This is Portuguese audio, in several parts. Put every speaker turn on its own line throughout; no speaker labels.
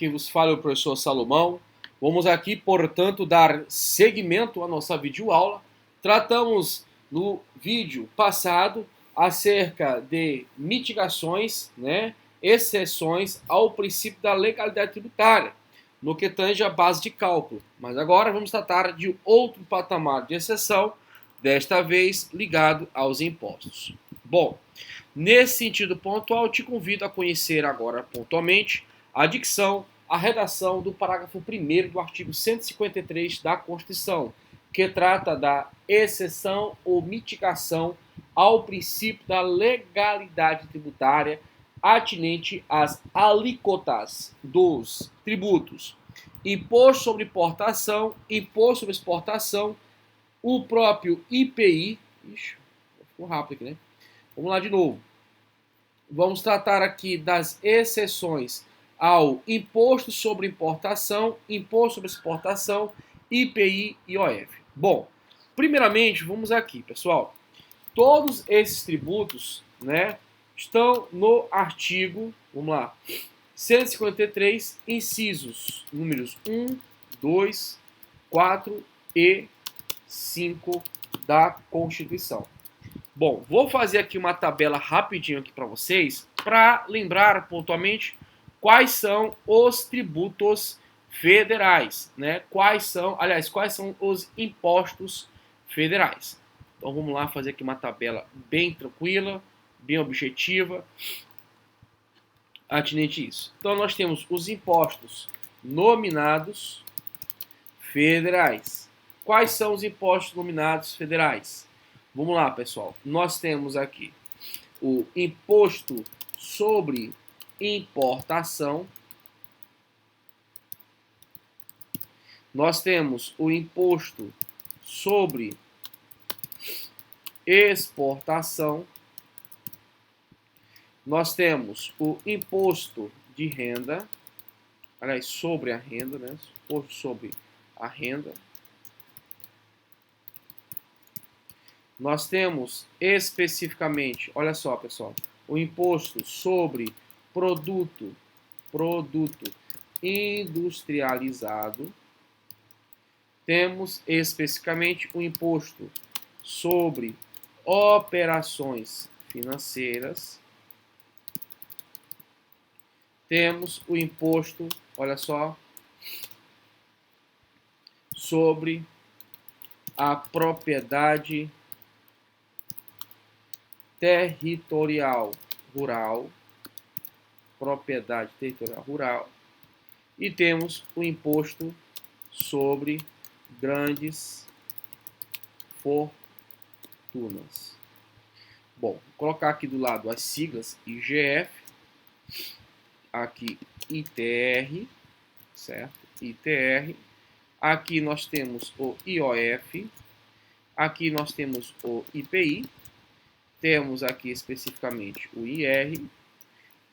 que vos fala é o professor Salomão. Vamos aqui, portanto, dar seguimento à nossa videoaula. Tratamos no vídeo passado acerca de mitigações, exceções ao princípio da legalidade tributária, no que tange a base de cálculo. Mas agora vamos tratar de outro patamar de exceção, desta vez ligado aos impostos. Bom, nesse sentido pontual, te convido a conhecer agora pontualmente a dicção, a redação do parágrafo 1º do artigo 153 da Constituição, que trata da exceção ou mitigação ao princípio da legalidade tributária atinente às alíquotas dos tributos imposto sobre importação, imposto sobre exportação, o próprio IPI. Ixi, ficou rápido aqui, né? Vamos lá de novo. Vamos tratar aqui das exceções ao imposto sobre importação, imposto sobre exportação, IPI e IOF. Bom, primeiramente, vamos aqui, pessoal. Todos esses tributos, estão no artigo, vamos lá, 153, incisos números 1, 2, 4 e 5 da Constituição. Bom, vou fazer aqui uma tabela rapidinho aqui para vocês, para lembrar pontualmente quais são os tributos federais, quais são os impostos federais. Então vamos lá fazer aqui uma tabela bem tranquila, bem objetiva, atinente a isso. Então nós temos os impostos nominados federais. Quais são os impostos nominados federais? Vamos lá, pessoal. Nós temos aqui o imposto sobre importação. Nós temos o imposto sobre exportação. Nós temos o imposto de renda, aliás, sobre a renda, imposto sobre a renda. Nós temos especificamente, olha só, pessoal, o imposto sobre produto industrializado. Temos especificamente o imposto sobre operações financeiras. Temos o imposto, olha só, sobre a propriedade territorial rural, e temos o imposto sobre grandes fortunas. Bom, vou colocar aqui do lado as siglas IGF, aqui ITR, certo? ITR. Aqui nós temos o IOF, aqui nós temos o IPI, temos aqui especificamente o IR,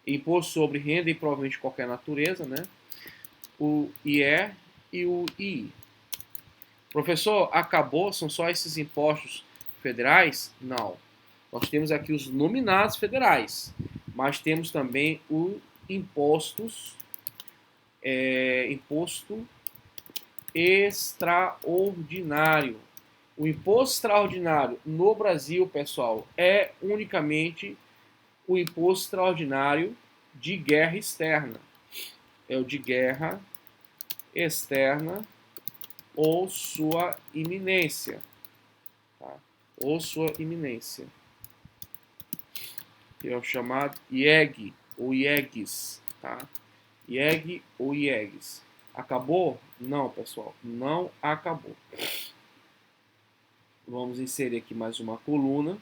Imposto sobre Renda e provavelmente de qualquer natureza, o IR e o II. Professor, acabou? São só esses impostos federais? Não. Nós temos aqui os nominados federais, mas temos também o imposto extraordinário. O imposto extraordinário no Brasil, pessoal, é unicamente o imposto extraordinário de guerra externa. É o de guerra externa ou sua iminência. Tá? Ou sua iminência. Que é o chamado IEG ou IEGs. Tá? IEG ou IEGs. Acabou? Não, pessoal. Não acabou. Vamos inserir aqui mais uma coluna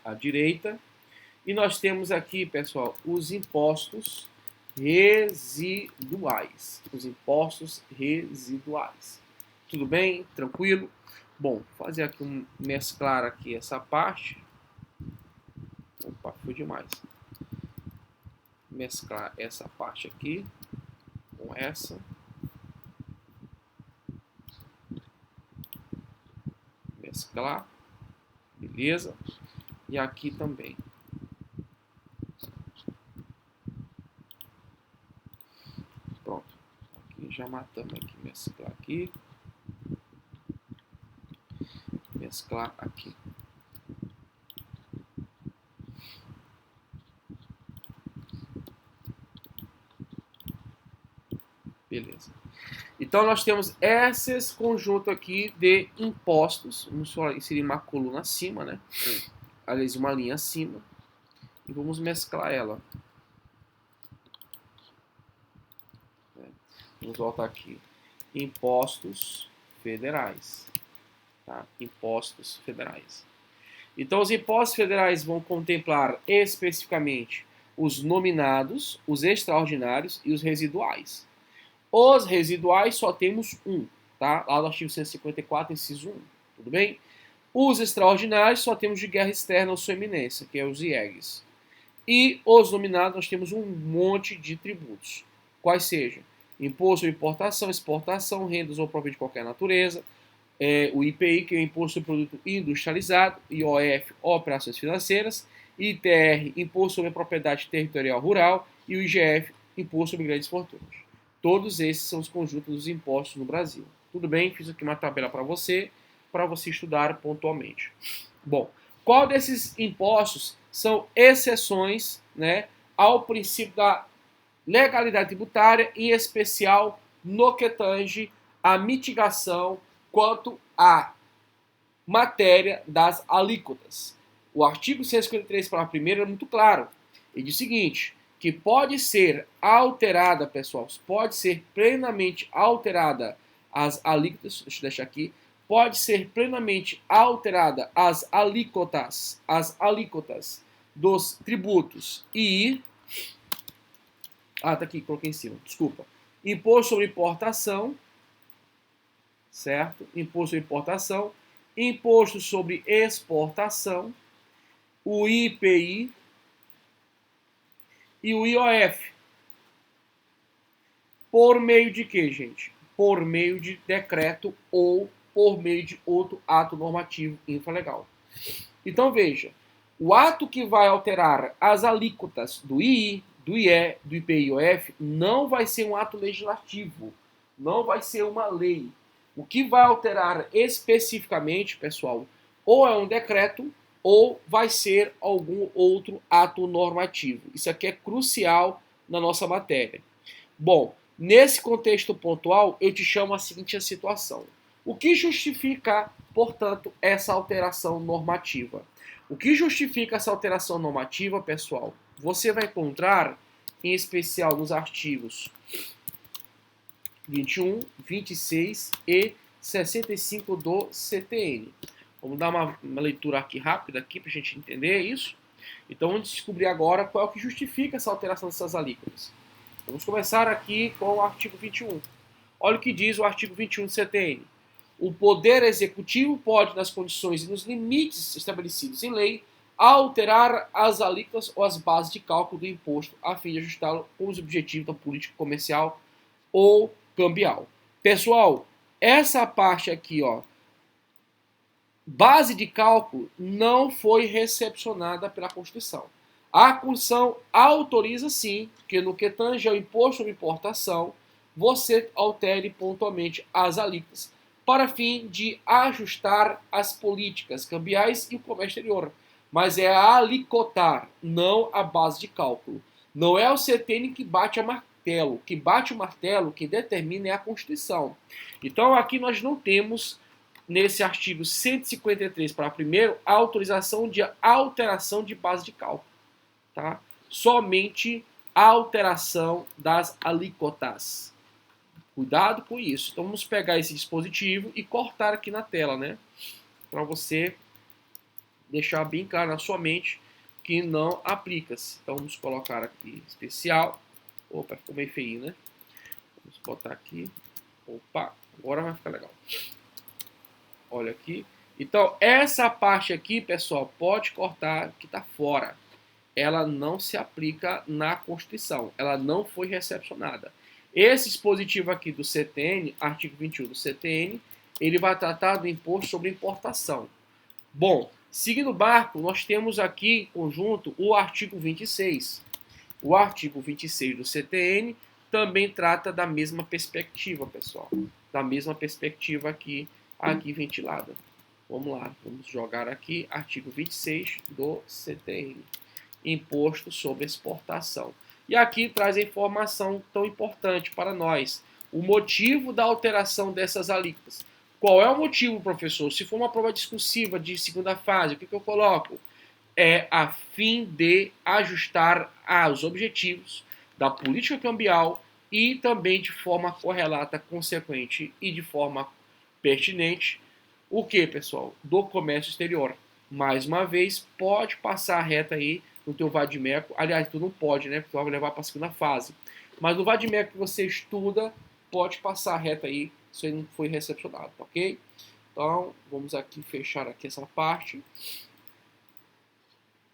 à direita. E nós temos aqui, pessoal, os impostos residuais. Os impostos residuais. Tudo bem? Tranquilo? Bom, vou fazer aqui mesclar aqui essa parte. Opa, foi demais. Mesclar essa parte aqui com essa. Mesclar, beleza? E aqui também. Pronto. Aqui já matamos aqui, mesclar aqui. Mesclar aqui. Beleza. Então nós temos esses conjuntos aqui de impostos. Vamos só inserir uma coluna acima, né? Aliás, uma linha acima. E vamos mesclar ela. Vamos voltar aqui. Impostos federais. Tá? Impostos federais. Então os impostos federais vão contemplar especificamente os nominados, os extraordinários e os residuais. Os residuais só temos um, tá? Lá no artigo 154, inciso 1, tudo bem? Os extraordinários só temos de guerra externa ou sua eminência, que é os IEGs. E os nominados nós temos um monte de tributos, quais sejam imposto sobre importação, exportação, rendas ou profit de qualquer natureza, o IPI, que é o Imposto sobre Produto Industrializado, IOF, Operações Financeiras, ITR, Imposto sobre a Propriedade Territorial Rural, e o IGF, Imposto sobre Grandes Fortunas. Todos esses são os conjuntos dos impostos no Brasil. Tudo bem? Fiz aqui uma tabela para você estudar pontualmente. Bom, qual desses impostos são exceções, né, ao princípio da legalidade tributária, em especial no que tange a mitigação quanto à matéria das alíquotas? O artigo 153, parágrafo 1º, é muito claro. Ele diz o seguinte, que pode ser alterada, pessoal, pode ser plenamente alterada as alíquotas, deixa eu deixar aqui, pode ser plenamente alterada as alíquotas dos tributos e... tá aqui, coloquei em cima, desculpa. Imposto sobre importação, certo? Imposto sobre importação, imposto sobre exportação, o IPI e o IOF. Por meio de quê, gente? Por meio de decreto ou por meio de outro ato normativo infralegal. Então veja, o ato que vai alterar as alíquotas do II, do IE, do IPI e IOF não vai ser um ato legislativo, não vai ser uma lei. O que vai alterar especificamente, pessoal, ou é um decreto ou vai ser algum outro ato normativo. Isso aqui é crucial na nossa matéria. Bom, nesse contexto pontual, eu te chamo a seguinte situação. O que justifica, portanto, essa alteração normativa? O que justifica essa alteração normativa, pessoal? Você vai encontrar, em especial, nos artigos 21, 26 e 65 do CTN. Vamos dar uma leitura aqui rápida aqui para a gente entender isso. Então vamos descobrir agora qual é o que justifica essa alteração dessas alíquotas. Vamos começar aqui com o artigo 21. Olha o que diz o artigo 21 do CTN. O Poder Executivo pode, nas condições e nos limites estabelecidos em lei, alterar as alíquotas ou as bases de cálculo do imposto a fim de ajustá-lo com os objetivos da política comercial ou cambial. Pessoal, essa parte aqui, ó, base de cálculo, não foi recepcionada pela Constituição. A Constituição autoriza sim que no que tange ao imposto sobre importação, você altere pontualmente as alíquotas para fim de ajustar as políticas cambiais e o comércio exterior. Mas é a alicotar, não a base de cálculo. Não é o CTN que bate a martelo. O que bate o martelo, que determina é a Constituição. Então aqui nós não temos, nesse artigo 153, para primeiro, a autorização de alteração de base de cálculo. Tá? Somente a alteração das alíquotas. Cuidado com isso. Então vamos pegar esse dispositivo e cortar aqui na tela, né? Para você deixar bem claro na sua mente que não aplica-se. Então vamos colocar aqui especial. Opa, ficou meio feio, né? Vamos botar aqui. Opa, agora vai ficar legal. Olha aqui. Então essa parte aqui, pessoal, pode cortar que está fora. Ela não se aplica na Constituição. Ela não foi recepcionada. Esse dispositivo aqui do CTN, artigo 21 do CTN, ele vai tratar do imposto sobre importação. Bom, seguindo o barco, nós temos aqui em conjunto o artigo 26. O artigo 26 do CTN também trata da mesma perspectiva, pessoal. Da mesma perspectiva aqui ventilada. Vamos lá, vamos jogar aqui artigo 26 do CTN. Imposto sobre exportação. E aqui traz a informação tão importante para nós. O motivo da alteração dessas alíquotas. Qual é o motivo, professor? Se for uma prova discursiva de segunda fase, o que eu coloco? É a fim de ajustar aos objetivos da política cambial e também de forma correlata, consequente e de forma pertinente, o que, pessoal? Do comércio exterior. Mais uma vez, pode passar a reta aí no teu vadimeco. Aliás, tu não pode, né? Porque tu vai levar para a segunda fase. Mas no vadimeco que você estuda, pode passar a reta aí, se ele não foi recepcionado, tá ok? Então, vamos aqui fechar aqui essa parte.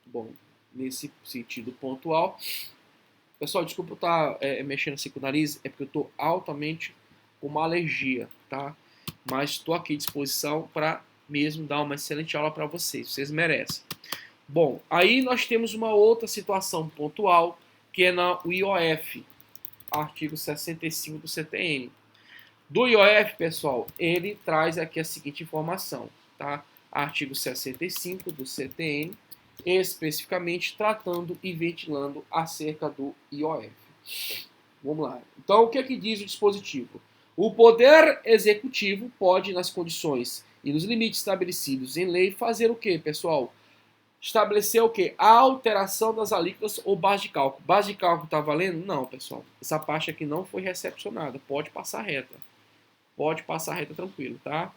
Bom, nesse sentido pontual. Pessoal, desculpa eu estar mexendo assim com o nariz, é porque eu estou altamente com uma alergia, tá? Mas estou aqui à disposição para mesmo dar uma excelente aula para vocês merecem. Bom, aí nós temos uma outra situação pontual, que é na IOF, artigo 65 do CTN. Do IOF, pessoal, ele traz aqui a seguinte informação, tá? Artigo 65 do CTN, especificamente tratando e ventilando acerca do IOF. Vamos lá. Então, o que é que diz o dispositivo? O Poder Executivo pode, nas condições e nos limites estabelecidos em lei, fazer o quê, pessoal? Estabelecer o quê? A alteração das alíquotas ou base de cálculo. Base de cálculo está valendo? Não, pessoal. Essa parte aqui não foi recepcionada. Pode passar reta. Pode passar reta tranquilo, tá?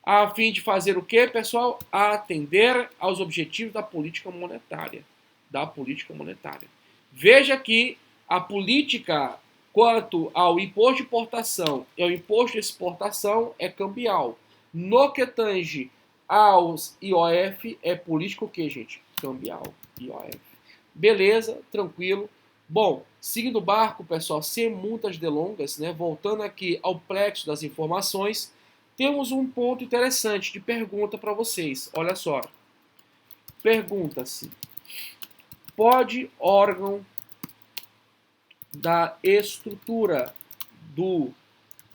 A fim de fazer o quê, pessoal? Atender aos objetivos da política monetária. Da política monetária. Veja que a política quanto ao imposto de importação e ao imposto de exportação é cambial. No que tange aos IOF, é político o quê, gente? Cambial. IOF. Beleza, tranquilo. Bom, seguindo o barco, pessoal, sem muitas delongas, né? Voltando aqui ao plexo das informações, temos um ponto interessante de pergunta para vocês. Olha só. Pergunta-se: pode órgão da estrutura do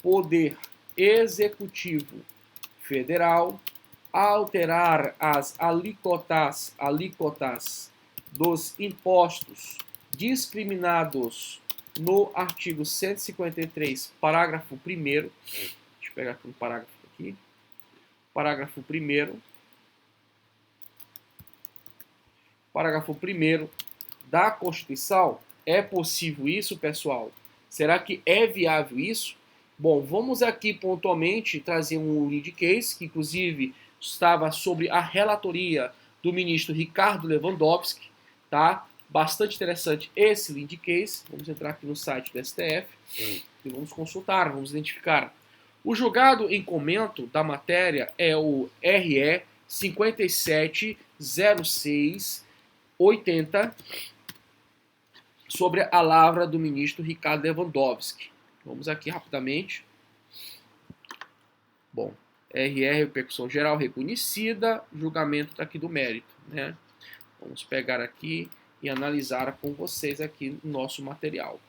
Poder Executivo Federal alterar as alíquotas dos impostos discriminados no artigo 153, parágrafo 1º. Deixa eu pegar aqui um parágrafo aqui. Parágrafo 1º. Parágrafo 1º da Constituição. É possível isso, pessoal? Será que é viável isso? Bom, vamos aqui pontualmente trazer um lead case, que inclusive estava sobre a relatoria do ministro Ricardo Lewandowski, tá? Bastante interessante esse lead case. Vamos entrar aqui no site do STF e vamos consultar, vamos identificar. O julgado em comento da matéria é o RE 570680, sobre a lavra do ministro Ricardo Lewandowski. Vamos aqui rapidamente. Bom, RE, repercussão geral reconhecida, julgamento está aqui do mérito, né? Vamos pegar aqui e analisar com vocês aqui o nosso material.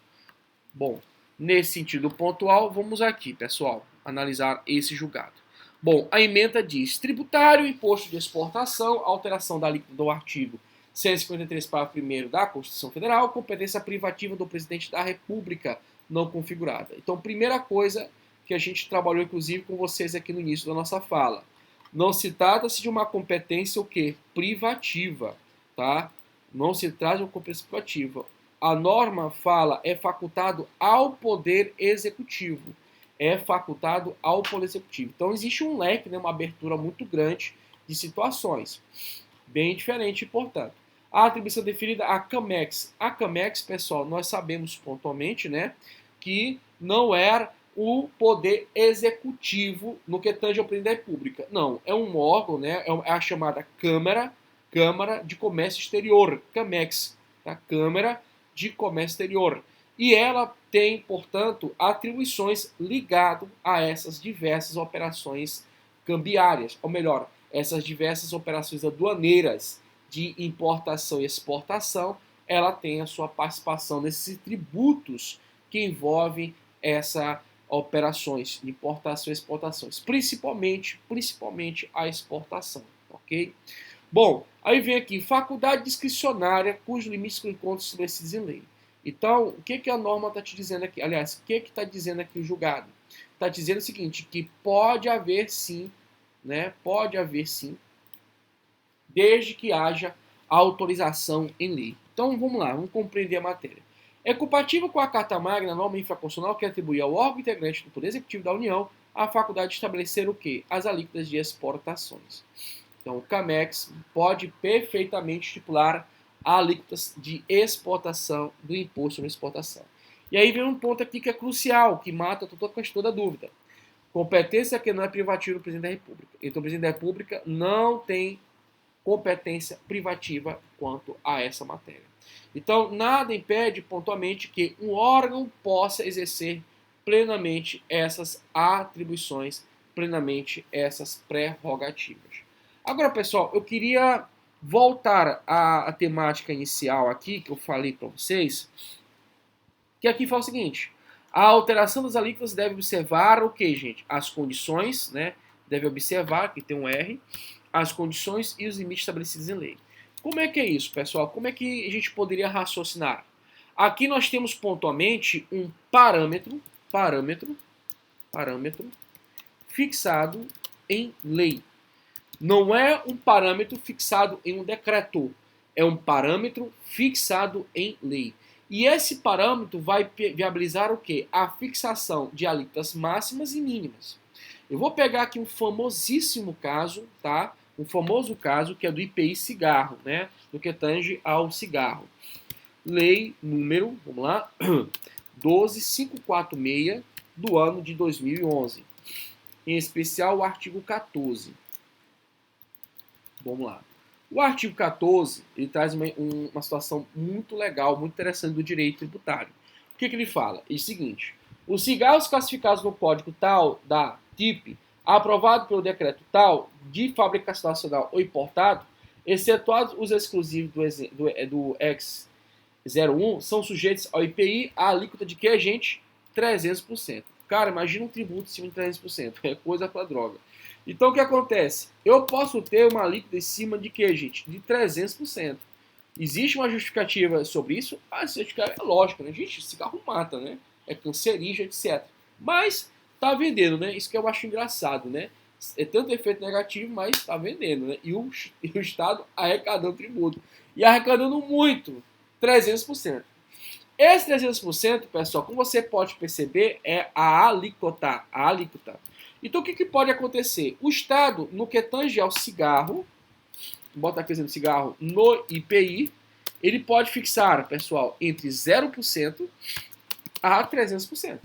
Bom, nesse sentido pontual, vamos aqui, pessoal, analisar esse julgado. Bom, a emenda diz: tributário, imposto de exportação, alteração da alíquota do artigo 153, parágrafo 1º da Constituição Federal, competência privativa do presidente da República não configurada. Então, primeira coisa que a gente trabalhou, inclusive, com vocês aqui no início da nossa fala. Não se trata-se de uma competência o quê? Privativa, tá? Não se trata de uma competência privativa. A norma fala é facultado ao Poder Executivo. É facultado ao Poder Executivo. Então, existe um leque, né, uma abertura muito grande de situações. Bem diferente, portanto. A atribuição definida à CAMEX. A CAMEX, pessoal, nós sabemos pontualmente, né, que não era o poder executivo no que tange ao presidente da República. Não, é um órgão, né, é a chamada Câmara de Comércio Exterior, CAMEX, tá? Câmara de Comércio Exterior. E ela tem, portanto, atribuições ligadas a essas diversas operações cambiárias, ou melhor, essas diversas operações aduaneiras de importação e exportação, ela tem a sua participação nesses tributos que envolvem essas operações de importação e exportações, principalmente a exportação, ok? Bom, aí vem aqui, faculdade discricionária, cujos limites encontram estabelecidos em lei. Então, o que a norma está te dizendo aqui? Aliás, o que está dizendo aqui o julgado? Está dizendo o seguinte, que pode haver sim, né? Pode haver sim, desde que haja autorização em lei. Então, vamos lá, vamos compreender a matéria. É compatível com a Carta Magna, a norma infraconstitucional que atribui ao órgão integrante do Poder Executivo da União a faculdade de estabelecer o quê? As alíquotas de exportações. Então, o CAMEX pode perfeitamente estipular alíquotas de exportação do imposto sobre exportação. E aí vem um ponto aqui que é crucial, que mata toda dúvida. Competência que não é privativa do Presidente da República. Então, o Presidente da República não tem competência privativa quanto a essa matéria. Então, nada impede pontualmente que um órgão possa exercer plenamente essas atribuições, plenamente essas prerrogativas. Agora, pessoal, eu queria voltar à temática inicial aqui, que eu falei para vocês, que aqui fala o seguinte, a alteração das alíquotas deve observar o que, gente? As condições, né? Deve observar, que tem um R, as condições e os limites estabelecidos em lei. Como é que é isso, pessoal? Como é que a gente poderia raciocinar? Aqui nós temos pontualmente um parâmetro fixado em lei. Não é um parâmetro fixado em um decreto, é um parâmetro fixado em lei. E esse parâmetro vai viabilizar o quê? A fixação de alíquotas máximas e mínimas. Eu vou pegar aqui um famosíssimo caso, tá? Um famoso caso que é do IPI cigarro, né? No que tange ao cigarro. Lei número, vamos lá, 12546 do ano de 2011. Em especial o artigo 14. Vamos lá. O artigo 14, ele traz uma situação muito legal, muito interessante do direito tributário. O que ele fala? É o seguinte, os cigarros classificados no código tal da TIP, aprovado pelo decreto tal, de fabricação nacional ou importado, excetuados os exclusivos do X01, são sujeitos ao IPI, a alíquota de que, gente? 300%. Cara, imagina um tributo em cima de 300%. É coisa pra droga. Então, o que acontece? Eu posso ter uma alíquota em cima de que, gente? De 300%. Existe uma justificativa sobre isso? Ah, essa justificativa é lógica, né? Gente, cigarro mata, né? É cancerígeno, etc. Mas tá vendendo, né? Isso que eu acho engraçado, né? É tanto efeito negativo, mas tá vendendo, né? E o Estado arrecadando tributo. E arrecadando muito. 300%. Esse 300%, pessoal, como você pode perceber, é a alíquota. Então, o que pode acontecer? O Estado, no que tange ao cigarro, bota aqui exemplo cigarro, no IPI, ele pode fixar, pessoal, entre 0% a 300%.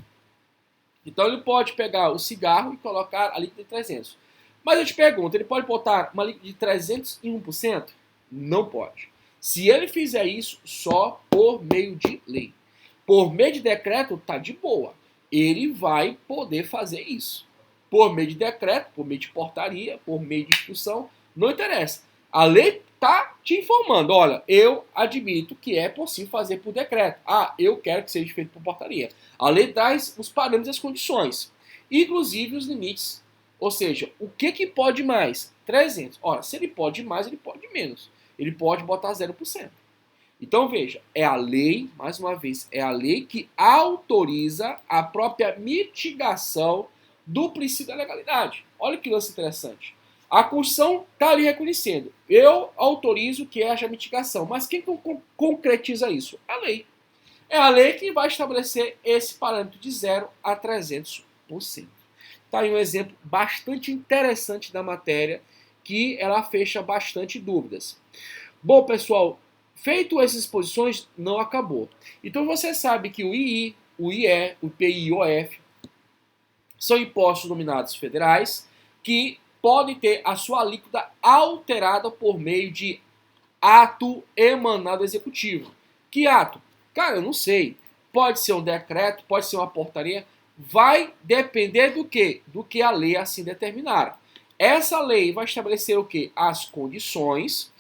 Então, ele pode pegar o cigarro e colocar a alíquota de 300%. Mas eu te pergunto, ele pode botar uma alíquota de 301%? Não pode. Se ele fizer isso, só por meio de lei. Por meio de decreto, tá de boa. Ele vai poder fazer isso. Por meio de decreto, por meio de portaria, por meio de instrução, não interessa. A lei tá te informando, olha, eu admito que é possível fazer por decreto. Ah, eu quero que seja feito por portaria. A lei traz os parâmetros e as condições, inclusive os limites. Ou seja, o que pode mais? 300. Ora, se ele pode mais, ele pode menos. Ele pode botar 0%. Então, veja, é a lei, mais uma vez, é a lei que autoriza a própria mitigação do princípio da legalidade. Olha que lance interessante. A Constituição está ali reconhecendo. Eu autorizo que haja mitigação. Mas quem concretiza isso? A lei. É a lei que vai estabelecer esse parâmetro de 0 a 300%. Está aí um exemplo bastante interessante da matéria, que ela fecha bastante dúvidas. Bom, pessoal, feito essas exposições, não acabou. Então você sabe que o II, o IE, o IPI e o OF são impostos nominados federais que podem ter a sua alíquota alterada por meio de ato emanado do executivo. Que ato? Cara, eu não sei. Pode ser um decreto, pode ser uma portaria. Vai depender do quê? Do que a lei assim determinar. Essa lei vai estabelecer o quê? As condições,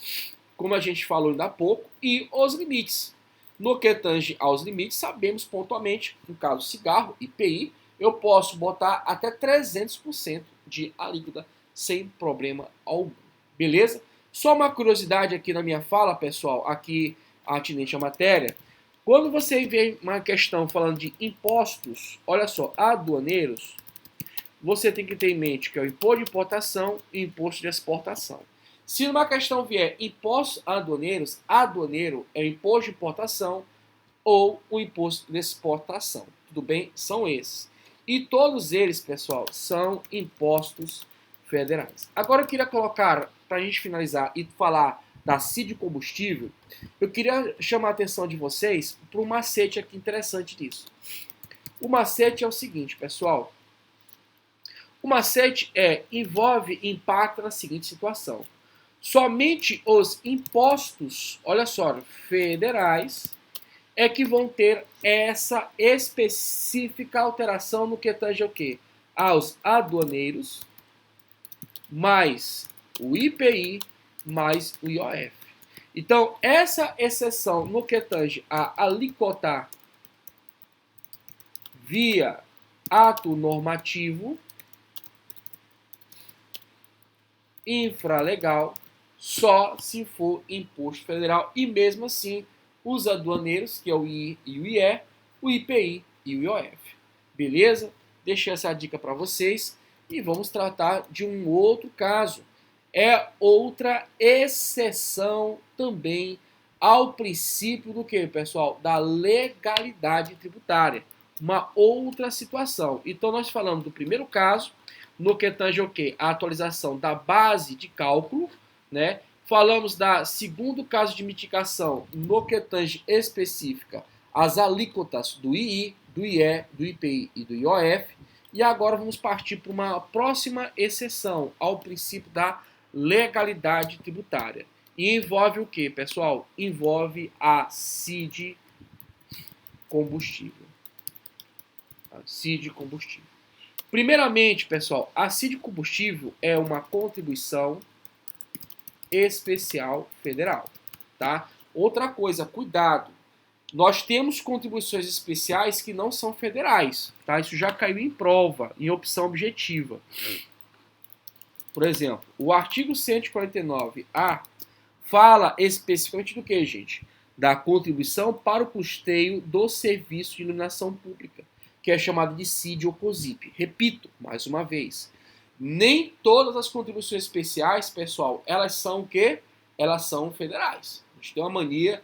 como a gente falou ainda há pouco, e os limites. No que tange aos limites, sabemos pontualmente, no caso cigarro, IPI, eu posso botar até 300% de alíquota sem problema algum. Beleza? Só uma curiosidade aqui na minha fala, pessoal, aqui atinente à matéria. Quando você vê uma questão falando de impostos, olha só, aduaneiros, você tem que ter em mente que é o imposto de importação e imposto de exportação. Se numa questão vier impostos aduaneiros, aduaneiro é o imposto de importação ou o imposto de exportação. Tudo bem? São esses. E todos eles, pessoal, são impostos federais. Agora eu queria colocar, para a gente finalizar e falar da CID combustível, eu queria chamar a atenção de vocês para um macete aqui interessante disso. O macete é o seguinte, pessoal. O macete envolve e impacta na seguinte situação. Somente os impostos, olha só, federais, é que vão ter essa específica alteração no que tange o quê? Aos aduaneiros, mais o IPI, mais o IOF. Então, essa exceção no que tange a alíquota via ato normativo infralegal, só se for imposto federal, e mesmo assim os aduaneiros, que é o I e o IE, o IPI e o IOF. Beleza? Deixei essa dica para vocês e vamos tratar de um outro caso. É outra exceção também ao princípio do que, pessoal? Da legalidade tributária. Uma outra situação. Então nós falamos do primeiro caso, no que tange o quê? A atualização da base de cálculo, né? Falamos da segundo caso de mitigação, no que tange específica as alíquotas do II, do IE, do IPI e do IOF. E agora vamos partir para uma próxima exceção ao princípio da legalidade tributária. E envolve o que, pessoal? Envolve a CID combustível. A CID combustível. Primeiramente, pessoal, a CID combustível é uma contribuição especial federal, tá? Outra coisa, cuidado. Nós temos contribuições especiais que não são federais, tá? Isso já caiu em prova, em opção objetiva. Por exemplo, o artigo 149A fala especificamente do que, gente? Da contribuição para o custeio do serviço de iluminação pública, que é chamado de CID ou COSIP. Repito, mais uma vez, nem todas as contribuições especiais, pessoal, elas são o quê? Elas são federais. A gente tem uma mania,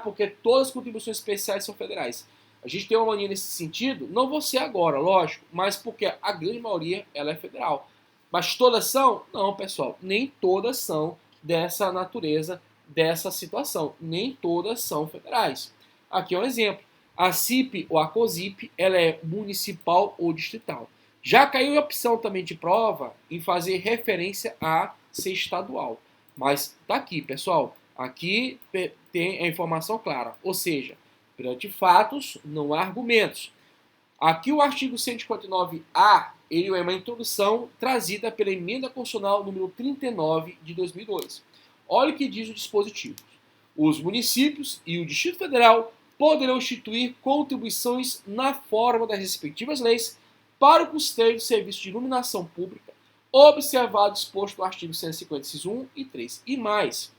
porque todas as contribuições especiais são federais. A gente tem uma mania nesse sentido, não você agora, lógico, mas porque a grande maioria ela é federal. Mas todas são? Não, pessoal, nem todas são dessa natureza, dessa situação. Nem todas são federais. Aqui é um exemplo. A CIP ou a COSIP, ela é municipal ou distrital. Já caiu em opção também de prova em fazer referência a ser estadual. Mas tá aqui, pessoal. Aqui tem a informação clara. Ou seja, perante fatos, não há argumentos. Aqui o artigo 149A, ele é uma introdução trazida pela Emenda Constitucional número 39 de 2002. Olha o que diz o dispositivo. Os municípios e o Distrito Federal poderão instituir contribuições na forma das respectivas leis para o custeio do serviço de iluminação pública, observado o disposto no artigo 156.1 e 3. E mais,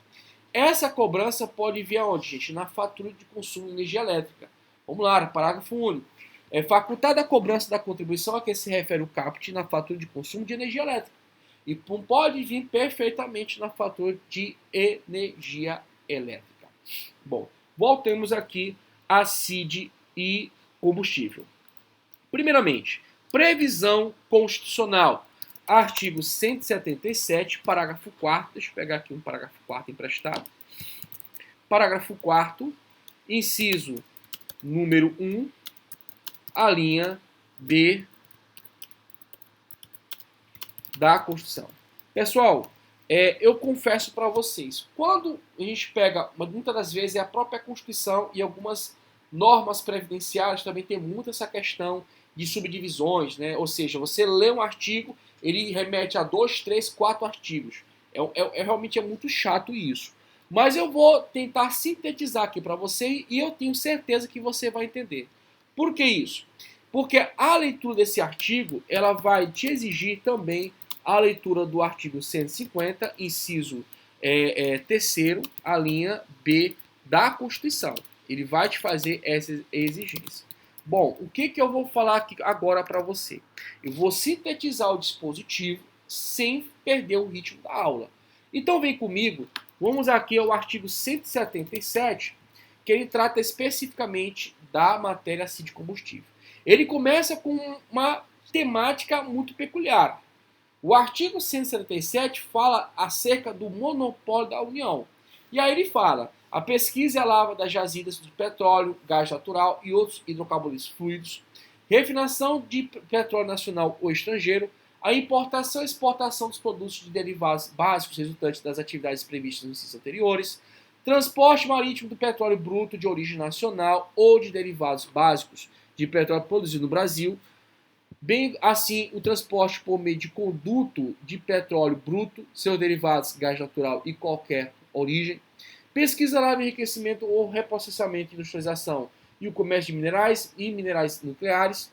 essa cobrança pode vir aonde, gente? Na fatura de consumo de energia elétrica. Vamos lá, parágrafo único. É facultada a cobrança da contribuição a que se refere o caput na fatura de consumo de energia elétrica. E pode vir perfeitamente na fatura de energia elétrica. Bom, voltemos aqui a CID e combustível. Primeiramente, previsão constitucional. Artigo 177, parágrafo 4º. Deixa eu pegar aqui um parágrafo 4º emprestado. Parágrafo 4º, inciso número 1, a linha B da Constituição. Pessoal, eu confesso para vocês, quando a gente pega, muitas das vezes é a própria Constituição e algumas normas previdenciárias também tem muito essa questão de subdivisões, né? Ou seja, você lê um artigo, ele remete a 2, 3, 4 artigos. Realmente é muito chato isso. Mas eu vou tentar sintetizar aqui para você e eu tenho certeza que você vai entender. Por que isso? Porque a leitura desse artigo, ela vai te exigir também a leitura do artigo 150, inciso terceiro, a linha B da Constituição. Ele vai te fazer essa exigência. Bom, o que eu vou falar aqui agora para você? Eu vou sintetizar o dispositivo sem perder o ritmo da aula. Então vem comigo, vamos aqui ao artigo 177, que ele trata especificamente da matéria CID combustível. Ele começa com uma temática muito peculiar. O artigo 177 fala acerca do monopólio da União. E aí ele fala: a pesquisa e a lavra das jazidas de petróleo, gás natural e outros hidrocarburos fluidos, refinação de petróleo nacional ou estrangeiro, a importação e exportação dos produtos de derivados básicos resultantes das atividades previstas nos incisos anteriores, transporte marítimo do petróleo bruto de origem nacional ou de derivados básicos de petróleo produzido no Brasil, bem assim o transporte por meio de conduto de petróleo bruto, seus derivados, gás natural e qualquer origem, pesquisa, lavra, enriquecimento ou reprocessamento, industrialização e o comércio de minerais e minerais nucleares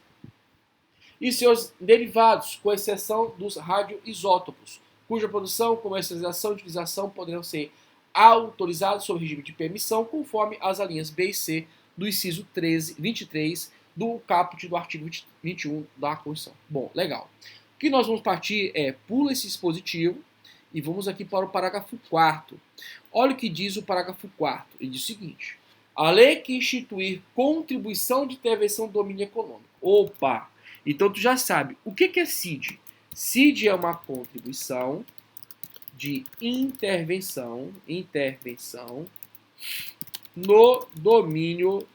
e seus derivados, com exceção dos radioisótopos, cuja produção, comercialização e utilização poderão ser autorizados sob regime de permissão, conforme as alíneas B e C do inciso 23 do caput do artigo 21 da Constituição. Bom, legal. O que nós vamos partir pula esse dispositivo e vamos aqui para o parágrafo 4º. Olha o que diz o parágrafo 4º. Ele diz o seguinte: a lei que instituir contribuição de intervenção do domínio econômico. Opa! Então tu já sabe. O que é CID? CID é uma contribuição de intervenção no domínio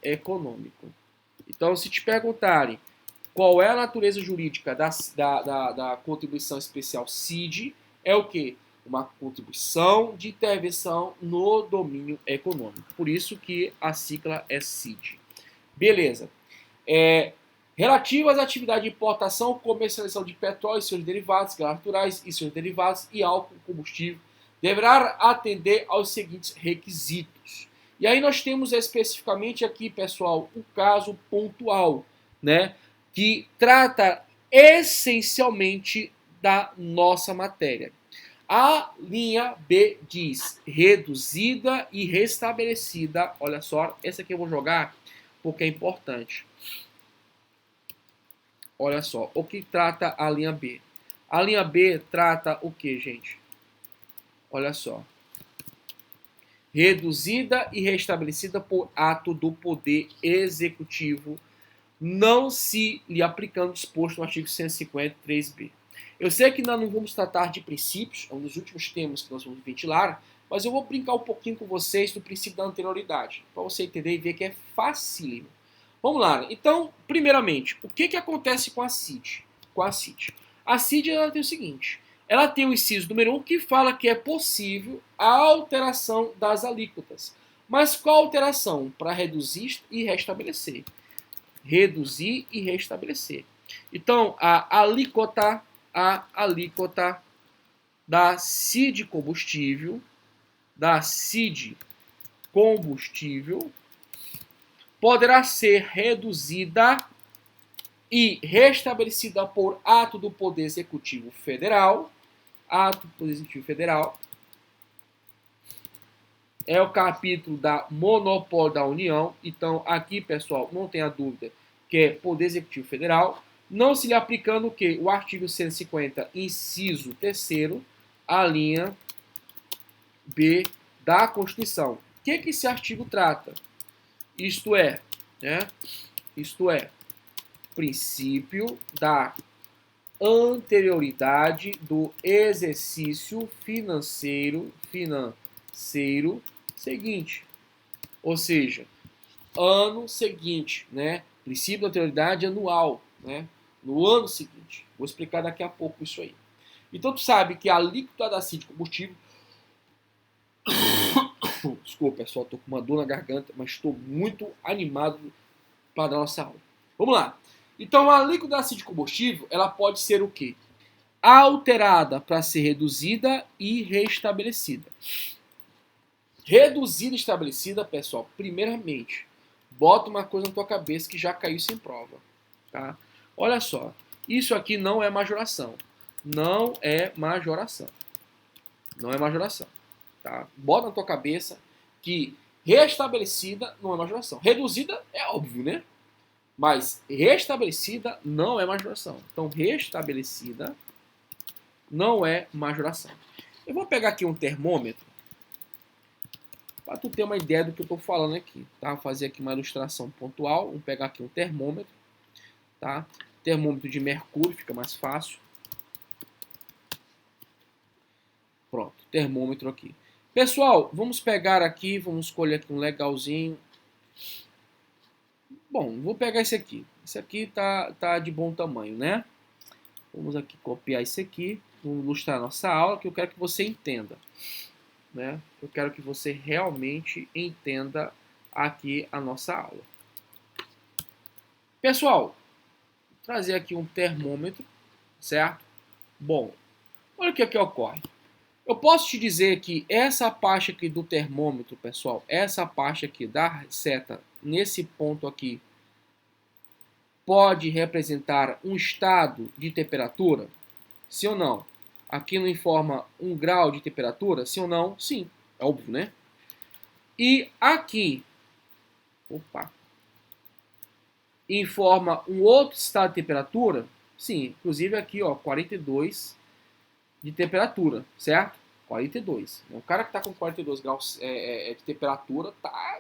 econômico. Então, se te perguntarem qual é a natureza jurídica da contribuição especial CID, é o quê? Uma contribuição de intervenção no domínio econômico. Por isso que a sigla é CID. Beleza. Relativas às atividades de importação, comercialização de petróleo e seus derivados, gás naturais e seus derivados e álcool combustível, deverá atender aos seguintes requisitos. E aí nós temos especificamente aqui, pessoal, o caso pontual, né, que trata essencialmente da nossa matéria. A linha B diz reduzida e restabelecida. Olha só, essa aqui eu vou jogar porque é importante. Olha só, o que trata a linha B? A linha B trata o que, gente? Olha só. Reduzida e restabelecida por ato do Poder Executivo, não se lhe aplicando o disposto no artigo 153b. Eu sei que nós não vamos tratar de princípios, é um dos últimos temas que nós vamos ventilar, mas eu vou brincar um pouquinho com vocês do princípio da anterioridade, para você entender e ver que é facílimo. Vamos lá. Então, primeiramente, o que acontece com a CID? A CID ela tem o seguinte: ela tem o inciso número 1 que fala que é possível a alteração das alíquotas. Mas qual alteração? Para reduzir e restabelecer. Reduzir e restabelecer. Então, a alíquota da CID combustível, poderá ser reduzida e restabelecida por ato do Poder Executivo Federal. Ato do Poder Executivo Federal é o capítulo da monopólio da União. Então, aqui, pessoal, não tenha dúvida que é Poder Executivo Federal. Não se lhe aplicando o quê? O artigo 150, inciso 3º, a linha B da Constituição. O que esse artigo trata? Isto é, princípio da anterioridade do exercício financeiro seguinte. Ou seja, ano seguinte, né? Princípio da anterioridade anual, né? No ano seguinte. Vou explicar daqui a pouco isso aí. Então, tu sabe que a alíquota da CID combustível... Desculpa, pessoal, estou com uma dor na garganta, mas estou muito animado para a nossa aula. Vamos lá. Então, a alíquota da CID combustível, ela pode ser o quê? Alterada para ser reduzida e restabelecida. Reduzida e estabelecida, pessoal, primeiramente, bota uma coisa na tua cabeça que já caiu sem prova, tá? Olha só, isso aqui não é majoração. Não é majoração. Não é majoração, tá? Bota na tua cabeça que restabelecida não é majoração. Reduzida é óbvio, né? Mas restabelecida não é majoração. Então, restabelecida não é majoração. Eu vou pegar aqui um termômetro para tu ter uma ideia do que eu estou falando aqui, tá? Vou fazer aqui uma ilustração pontual. Vamos pegar aqui um termômetro, tá? Termômetro de mercúrio, fica mais fácil. Pronto, termômetro aqui. Pessoal, vamos pegar aqui, vamos escolher aqui um legalzinho. Bom, vou pegar esse aqui. Esse aqui tá de bom tamanho, né? Vamos aqui copiar esse aqui. Vamos ilustrar a nossa aula, que eu quero que você entenda, né? Eu quero que você realmente entenda aqui a nossa aula. Pessoal, vou trazer aqui um termômetro, certo? Bom, olha o que ocorre. Eu posso te dizer que essa parte aqui do termômetro, pessoal, essa parte aqui da seta, nesse ponto aqui, pode representar um estado de temperatura? Sim ou não? Aqui não informa 1 grau de temperatura? Sim ou não? Sim, é óbvio, né? E aqui, informa um outro estado de temperatura? Sim, inclusive aqui, ó, 42 de temperatura, certo? 42. O cara que está com 42 graus de temperatura tá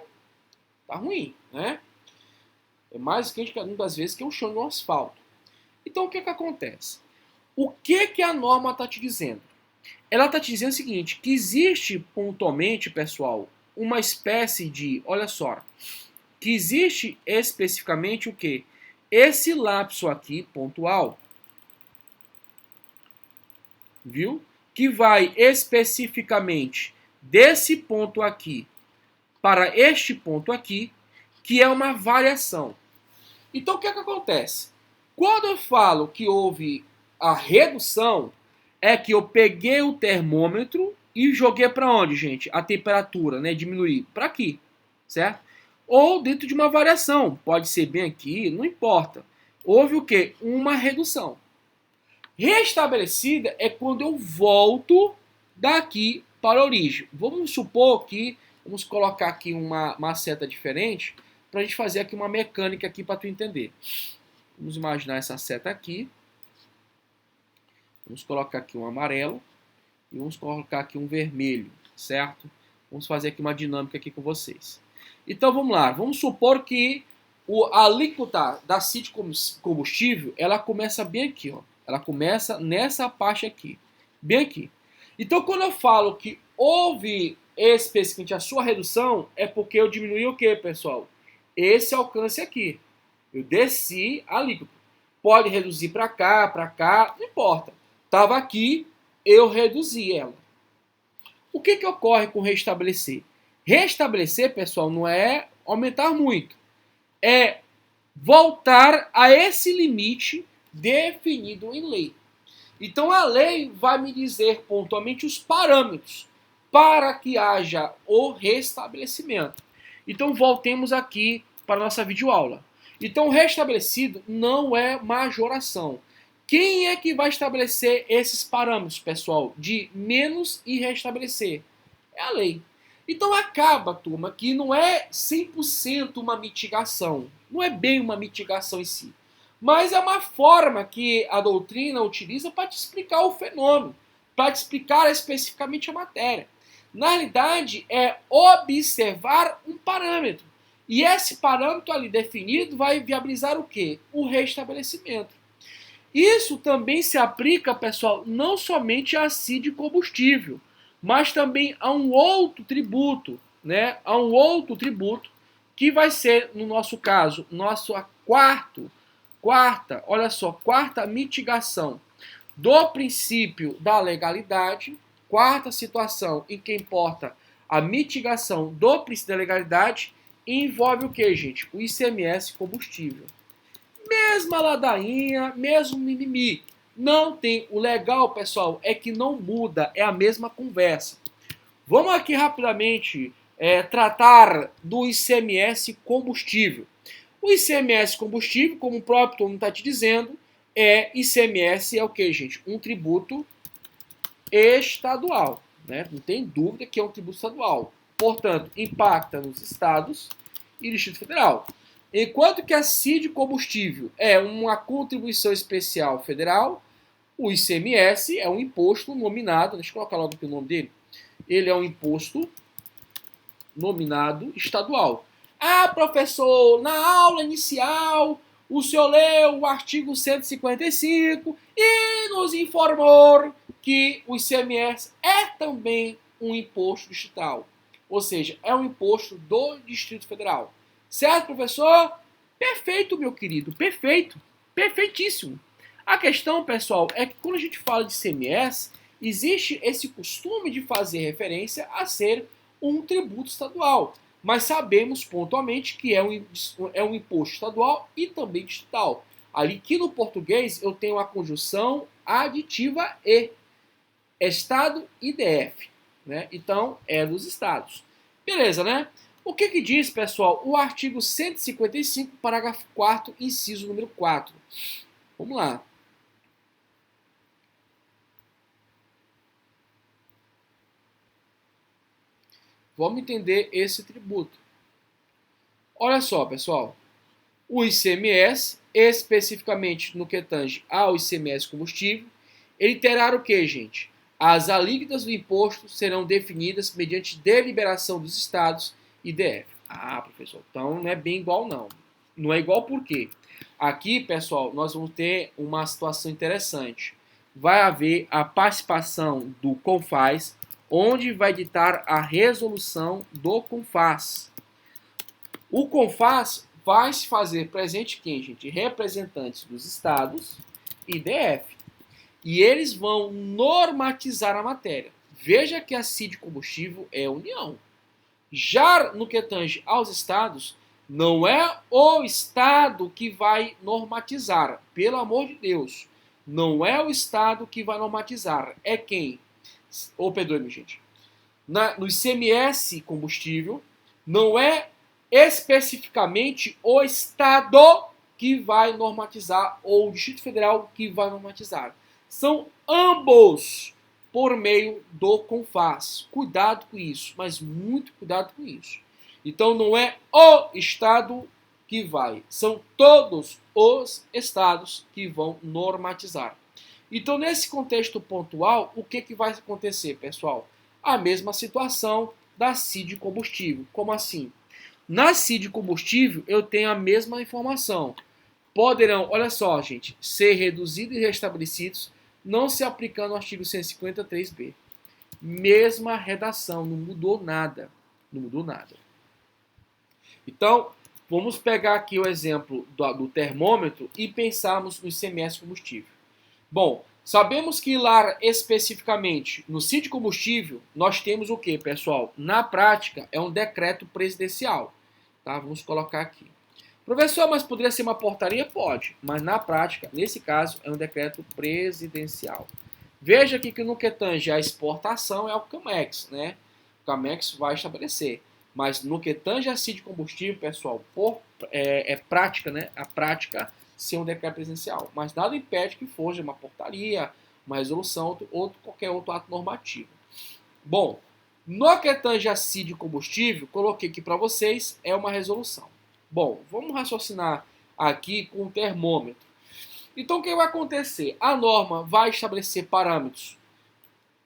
ruim, né? É mais quente que muitas vezes que o chão no asfalto. Então o que acontece? O que a norma está te dizendo? Ela está te dizendo o seguinte, que existe pontualmente, pessoal, uma espécie de, olha só, que existe especificamente o quê? Esse lapso aqui, pontual, viu? Que vai especificamente desse ponto aqui para este ponto aqui, que é uma variação. Então, o que acontece? Quando eu falo que houve a redução, é que eu peguei o termômetro e joguei para onde, gente? A temperatura, né? Diminuir para aqui, certo? Ou dentro de uma variação, pode ser bem aqui, não importa. Houve o quê? Uma redução. Restabelecida é quando eu volto daqui para a origem. Vamos supor que, vamos colocar aqui uma seta diferente, para a gente fazer aqui uma mecânica aqui para tu entender. Vamos imaginar essa seta aqui. Vamos colocar aqui um amarelo e vamos colocar aqui um vermelho, certo? Vamos fazer aqui uma dinâmica aqui com vocês. Então vamos lá, vamos supor que a alíquota da CIT combustível, ela começa bem aqui, ó. Ela começa nessa parte aqui, bem aqui. Então quando eu falo que houve especificamente a sua redução, é porque eu diminui o que, pessoal? Esse alcance aqui. Eu desci a alíquota. Pode reduzir para cá, não importa. Estava aqui, eu reduzi ela. O que ocorre com restabelecer? Restabelecer, pessoal, não é aumentar muito. É voltar a esse limite definido em lei. Então a lei vai me dizer pontualmente os parâmetros para que haja o restabelecimento. Então voltemos aqui para a nossa videoaula. Então restabelecido não é majoração. Quem é que vai estabelecer esses parâmetros, pessoal, de menos e restabelecer? É a lei. Então acaba, turma, que não é 100% uma mitigação. Não é bem uma mitigação em si. Mas é uma forma que a doutrina utiliza para te explicar o fenômeno, para te explicar especificamente a matéria. Na realidade, é observar um parâmetro. E esse parâmetro ali definido vai viabilizar o quê? O restabelecimento. Isso também se aplica, pessoal, não somente a CID combustível, mas também a um outro tributo, né? A um outro tributo que vai ser, no nosso caso, nossa quarta mitigação do princípio da legalidade, quarta situação em que importa a mitigação do princípio da legalidade, envolve o que, gente? O ICMS combustível. Mesma ladainha, mesmo mimimi. Não tem. O legal, pessoal, é que não muda, é a mesma conversa. Vamos aqui rapidamente tratar do ICMS combustível. O ICMS combustível, como o próprio nome está te dizendo, ICMS é o que, gente? Um tributo estadual, né? Não tem dúvida que é um tributo estadual. Portanto, impacta nos estados e Distrito Federal. Enquanto que a CID combustível é uma contribuição especial federal, o ICMS é um imposto nominado, deixa eu colocar logo aqui o nome dele, ele é um imposto nominado estadual. Ah, professor, na aula inicial, o senhor leu o artigo 155 e nos informou que o ICMS é também um imposto distrital. Ou seja, é um imposto do Distrito Federal. Certo, professor? Perfeito, meu querido, perfeito. Perfeitíssimo. A questão, pessoal, é que quando a gente fala de ICMS, existe esse costume de fazer referência a ser um tributo estadual. Mas sabemos pontualmente que é um imposto estadual e também distrital. Ali que no português eu tenho a conjunção aditiva e, Estado e DF. Né? Então, é dos estados. Beleza, né? O que diz, pessoal, o artigo 155, parágrafo 4º, inciso número 4? Vamos lá. Vamos entender esse tributo. Olha só, pessoal. O ICMS, especificamente no que tange ao ICMS combustível, ele terá o que, gente? As alíquotas do imposto serão definidas mediante deliberação dos estados e DF. Ah, professor, então não é bem igual, não. Não é igual por quê? Aqui, pessoal, nós vamos ter uma situação interessante. Vai haver a participação do CONFAS, onde vai ditar a resolução do CONFAS. O CONFAS vai se fazer presente quem, gente? Representantes dos estados e DF. E eles vão normatizar a matéria. Veja que a CID combustível é União. Já no que tange aos estados, não é o estado que vai normatizar. Pelo amor de Deus. Não é o estado que vai normatizar. É quem? Perdoe-me, gente. No ICMS combustível, não é especificamente o estado que vai normatizar ou o Distrito Federal que vai normatizar. São ambos por meio do CONFAS. Cuidado com isso, mas muito cuidado com isso. Então não é o estado que vai, são todos os estados que vão normatizar. Então nesse contexto pontual, o que vai acontecer, pessoal? A mesma situação da CID combustível. Como assim? Na CID combustível eu tenho a mesma informação. Poderão, olha só, gente, ser reduzidos e restabelecidos, não se aplicando ao artigo 153b. Mesma redação, não mudou nada. Não mudou nada. Então, vamos pegar aqui o exemplo do termômetro e pensarmos no ICMS combustível. Bom, sabemos que lá especificamente no CID combustível nós temos o que, pessoal? Na prática é um decreto presidencial. Tá? Vamos colocar aqui. Professor, mas poderia ser uma portaria? Pode, mas na prática, nesse caso, é um decreto presidencial. Veja aqui que no que tange a exportação é o CAMEX, né? O CAMEX vai estabelecer. Mas no que tange a CID combustível, pessoal, é prática, né? A prática ser um decreto presidencial. Mas nada impede que fosse uma portaria, uma resolução ou qualquer outro ato normativo. Bom, no que tange a CID combustível, coloquei aqui para vocês, é uma resolução. Bom, vamos raciocinar aqui com o termômetro. Então, o que vai acontecer? A norma vai estabelecer parâmetros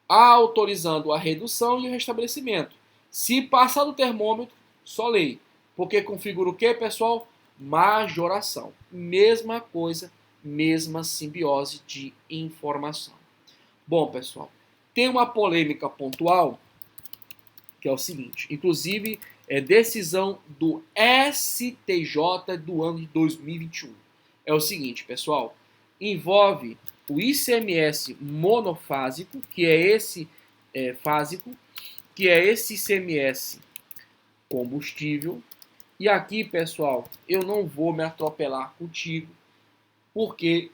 autorizando a redução e o restabelecimento. Se passar do termômetro, só lei. Porque configura o que, pessoal? Majoração. Mesma coisa, mesma simbiose de informação. Bom, pessoal, tem uma polêmica pontual que é o seguinte, inclusive é decisão do STJ do ano de 2021. É o seguinte, pessoal, envolve o ICMS monofásico, que é esse fásico, que é esse ICMS combustível. E aqui, pessoal, eu não vou me atropelar contigo, porque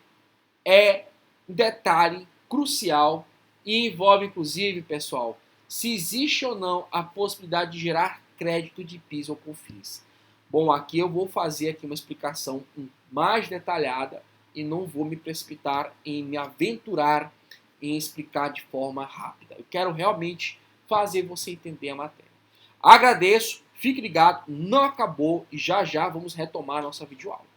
é um detalhe crucial e envolve, inclusive, pessoal, se existe ou não a possibilidade de gerar crédito de PIS ou COFINS. Bom, aqui eu vou fazer aqui uma explicação mais detalhada e não vou me precipitar em me aventurar em explicar de forma rápida. Eu quero realmente fazer você entender a matéria. Agradeço, fique ligado, não acabou e já já vamos retomar a nossa videoaula.